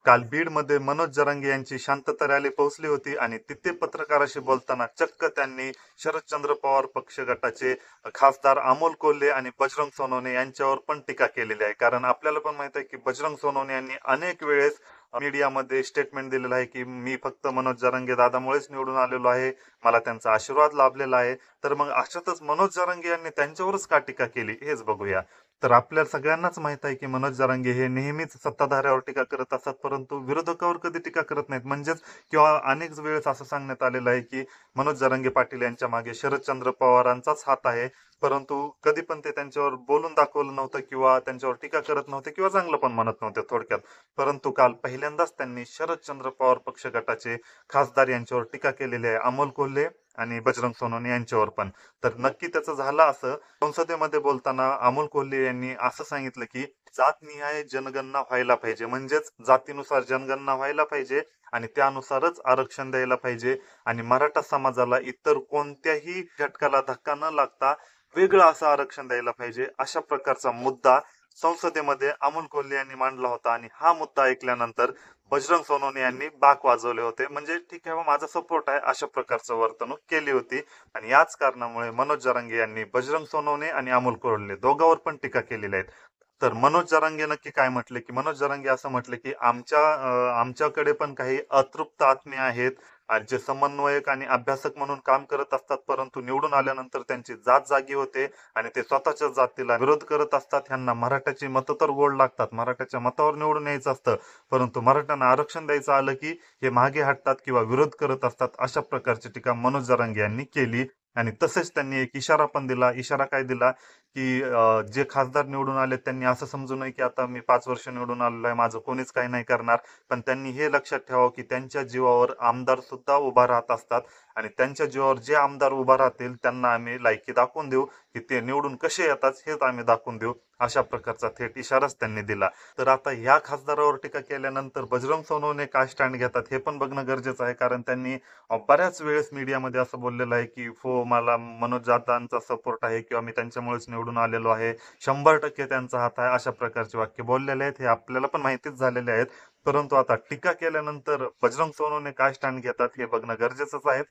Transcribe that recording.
काल बीडमध्ये मनोज जरांगे यांची शांतता रॅली पोहोचली होती आणि तिथे पत्रकाराशी बोलताना चक्क त्यांनी शरदचंद्र पवार पक्ष गटाचे खासदार अमोल कोल्हे आणि बजरंग सोनवणे यांच्यावर पण टीका केलेली आहे. कारण आपल्याला पण माहित आहे की बजरंग सोनवणे यांनी अनेक वेळेस मीडियामध्ये स्टेटमेंट दिलेलं आहे की मी फक्त मनोज जरांगे दादामुळेच निवडून आलेलो आहे, मला त्यांचा आशीर्वाद लाभलेला आहे. तर मग अशातच मनोज जरांगे यांनी त्यांच्यावरच का टीका केली हेच बघूया. तर आपल्या सगळ्यांनाच माहित आहे की मनोज जरांगे हे नेहमीच सत्ताधाऱ्यावर टीका करत असतात, परंतु विरोधकावर कधी टीका करत नाहीत. म्हणजेच किंवा अनेक वेळेस असं सांगण्यात आलेलं आहे की मनोज जरांगे पाटील यांच्या मागे शरदचंद्र पवारांचाच हात आहे, परंतु कधी पण ते त्यांच्यावर बोलून दाखवलं नव्हतं किंवा त्यांच्यावर टीका करत नव्हते किंवा चांगलं पण म्हणत नव्हते थोडक्यात. परंतु काल पहिल्यांदाच त्यांनी शरदचंद्र पवार पक्ष गटाचे खासदार यांच्यावर टीका केलेली आहे, अमोल कोल्हे आणि बजरंग सोनवणे यांच्यावर पण. तर नक्की त्याचं झालं असं, संसदेमध्ये बोलताना अमोल कोल्हे यांनी असं सांगितलं की जातनिहाय जनगणना व्हायला पाहिजे, म्हणजेच जातीनुसार जनगणना व्हायला पाहिजे आणि त्यानुसारच आरक्षण द्यायला पाहिजे आणि मराठा समाजाला इतर कोणत्याही घटकाला धक्का न लागता वेगळं असं आरक्षण द्यायला पाहिजे, अशा प्रकारचा मुद्दा संसदेमध्ये अमोल कोल्हे यांनी मांडला होता. आणि हा मुद्दा ऐकल्यानंतर बजरंग सोनवणे यांनी बाक वाजवले होते, म्हणजे ठीक आहे माझा सपोर्ट आहे अशा प्रकारचं वर्तणूक केली होती. आणि याच कारणामुळे मनोज जरांगे यांनी बजरंग सोनवणे आणि अमोल कोल्हे दोघांवर पण टीका केलेली आहे. तर मनोज जरांगे नक्की काय म्हटले की मनोज जरांगे असं म्हटले की आमच्याकडे पण काही अतृप्त आत्मे आहेत जे समन्वयक आणि अभ्यासक म्हणून काम करत असतात, परंतु निवडून आल्यानंतर त्यांची जात जागी होते आणि ते स्वतःच्या जातीला विरोध करत असतात. ह्यांना मराठ्याची मतं तर गोड लागतात, मराठ्याच्या मतावर निवडून यायचं असतं, परंतु मराठ्यांना आरक्षण द्यायचं आलं की हे मागे हटतात किंवा विरोध करत असतात, अशा प्रकारची टीका मनोज जरांगे यांनी केली. आणि तसेच त्यांनी एक इशारा पण दिला. इशारा काय दिला की जे खासदार निवडून आले त्यांनी असं समजू नये की आता मी 5 वर्ष निवडून आलेलो आहे, माझं कोणीच काही नाही करणार. पण त्यांनी हे लक्षात ठेवावं की त्यांच्या जीवावर आमदार सुद्धा उभा राहत असतात आणि त्यांच्या जीवावर जे आमदार उभा राहतील त्यांना आम्ही लायकी दाखवून देऊ, की ते निवडून कसे येतात हेच आम्ही दाखवून देऊ, अशा प्रकारचा थेट इशाराच त्यांनी दिला. तर आता ह्या खासदारावर टीका केल्यानंतर बजरंग सोनवणे काय स्टँड घेतात हे पण बघणं गरजेचं आहे. कारण त्यांनी बऱ्याच वेळेस मीडियामध्ये असं बोललेलं आहे की हो मला मनोज जाधवांचा सपोर्ट आहे किंवा मी त्यांच्यामुळेच निवडून आलेलो आहे, 100% त्यांचा हात आहे, अशा प्रकारचे वाक्य बोललेले आहेत. हे आपल्याला पण माहितीच झालेले आहेत. परंतु आता टीका केल्यानंतर बजरंग सोनवणे काय स्टँड घेतात हे बघणं गरजेचंच आहे.